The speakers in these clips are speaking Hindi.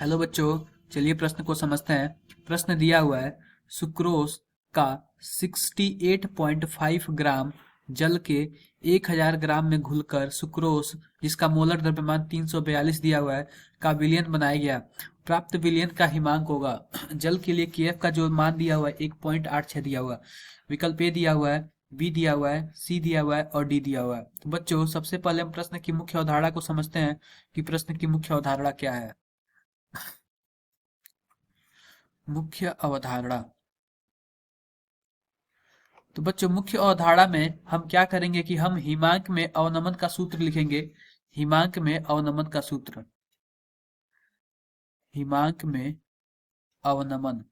हेलो बच्चों, चलिए प्रश्न को समझते हैं। प्रश्न दिया हुआ है, सुक्रोज का 68.5 ग्राम जल के 1000 ग्राम में घुलकर सुक्रोज, जिसका मोलर द्रव्यमान 342 दिया हुआ है, का विलयन बनाया गया। प्राप्त विलयन का हिमांक होगा। जल के लिए केएफ का जो मान दिया हुआ है 1.86 दिया हुआ है। विकल्प ए दिया हुआ है, बी दिया हुआ है, सी दिया हुआ है और डी दिया हुआ है। तो बच्चों, सबसे पहले हम प्रश्न की मुख्य अवधारणा को समझते हैं कि प्रश्न की मुख्य अवधारणा क्या है। मुख्य अवधारणा। तो बच्चों, मुख्य अवधारणा में हम क्या करेंगे कि हम हिमांक में अवनमन का सूत्र लिखेंगे। हिमांक में अवनमन का सूत्र। हिमांक में अवनमन।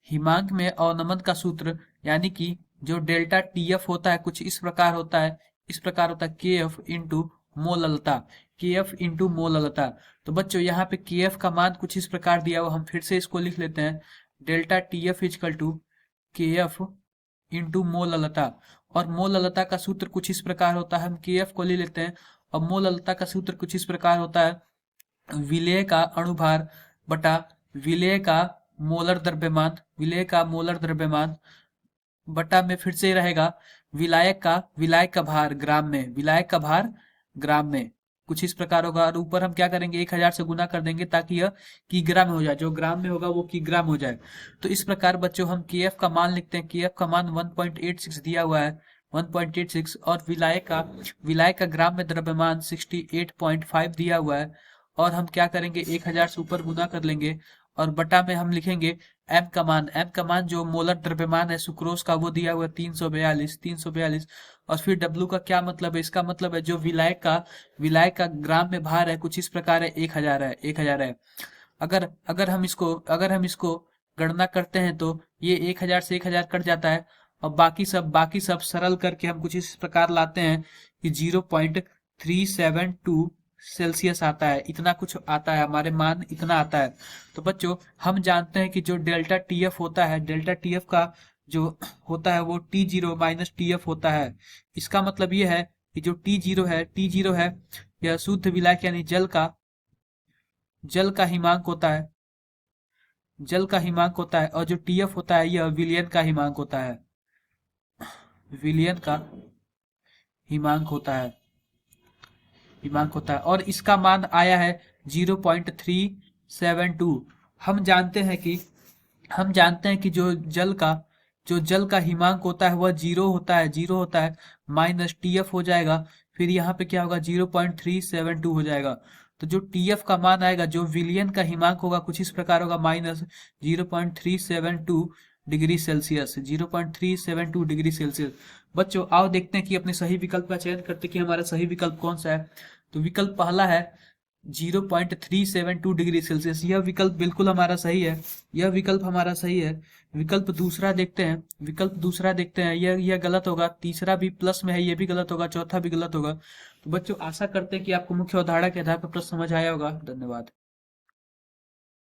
हिमांक में अवनमन का सूत्र यानी कि जो डेल्टा टीएफ होता है कुछ इस प्रकार होता है। इस प्रकार होता है के एफ इंटू मोललता। के एफ इंटू मोललता। तो बच्चों, यहाँ पे के एफ का मान कुछ इस प्रकार दिया हुआ, हम फिर से इसको लिख लेते हैं। डेल्टा टीएफ इजकल टू के एफ इंटू मोललता। और मोललता का सूत्र कुछ इस प्रकार होता है, हम के एफ को ले लेते हैं और मोललता का सूत्र कुछ इस प्रकार होता है, विलेय का अणुभार बटा विलेय का मोलर द्रव्यमान। विलेय का मोलर द्रव्यमान बटा में फिर से रहेगा विलायक का भार ग्राम में। विलायक का भार ग्राम में कुछ इस प्रकार होगा। और ऊपर हम क्या करेंगे, 1000 से गुना कर देंगे ताकि यह किग्रा में हो जाए। जो ग्राम में होगा वो किग्रा में हो जाए। तो इस प्रकार बच्चों हम केएफ का मान लिखते हैं। केएफ का मान 1.86 दिया हुआ है, 1.86। और विलायक का ग्राम में द्रव्यमान 68.5 दिया हुआ है। और हम क्या करेंगे, 1000 से ऊपर गुना कर लेंगे और बटा में हम लिखेंगे एम का मान। एम का मान जो मोलर द्रव्यमान है सुक्रोज का वो दिया हुआ है 342। और फिर डब्ल्यू का क्या मतलब है, इसका मतलब है जो विलायक का ग्राम में भार है कुछ इस प्रकार है, 1000 है। 1000 है। अगर हम इसको गणना करते हैं तो ये 1000 से 1000 कट जाता है। और बाकी सब सरल करके हम कुछ इस प्रकार लाते हैं कि 0.372 सेल्सियस आता है। इतना कुछ आता है, हमारे मान इतना आता है। तो बच्चों, हम जानते हैं कि जो डेल्टा टीएफ होता है, डेल्टा टीएफ का जो होता है वो T0 माइनस टीएफ होता है। इसका मतलब ये है कि जो T0 है यह शुद्ध विलायक यानी जल का हिमांक होता है। जल का हिमांक होता है। और जो टीएफ होता है यह विलयन का हिमांक होता है। विलयन का हिमांक होता है। और इसका मान आया है 0.372। हम जानते हैं कि जो जल का हिमांक होता है वह जीरो होता है माइनस टीएफ हो जाएगा। फिर यहाँ पे क्या होगा, 0.372 हो जाएगा। तो जो टीएफ का मान आएगा, जो विलियन का हिमांक होगा कुछ इस प्रकार होगा, minus 0.372 degree Celsius. 0.372 degree Celsius. बच्चों, आओ देखते हैं कि अपने सही विकल्प का चयन करते कि हमारा सही विकल्प कौन सा है। तो विकल्प पहला है 0.372 डिग्री सेल्सियस। यह विकल्प बिल्कुल हमारा सही है। विकल्प दूसरा देखते हैं। यह गलत होगा। तीसरा भी प्लस में है, यह भी गलत होगा। चौथा भी गलत होगा। तो बच्चों, आशा करते हैं कि आपको मुख्य अवधारणा के आधार पर प्रश्न समझ आया होगा। धन्यवाद।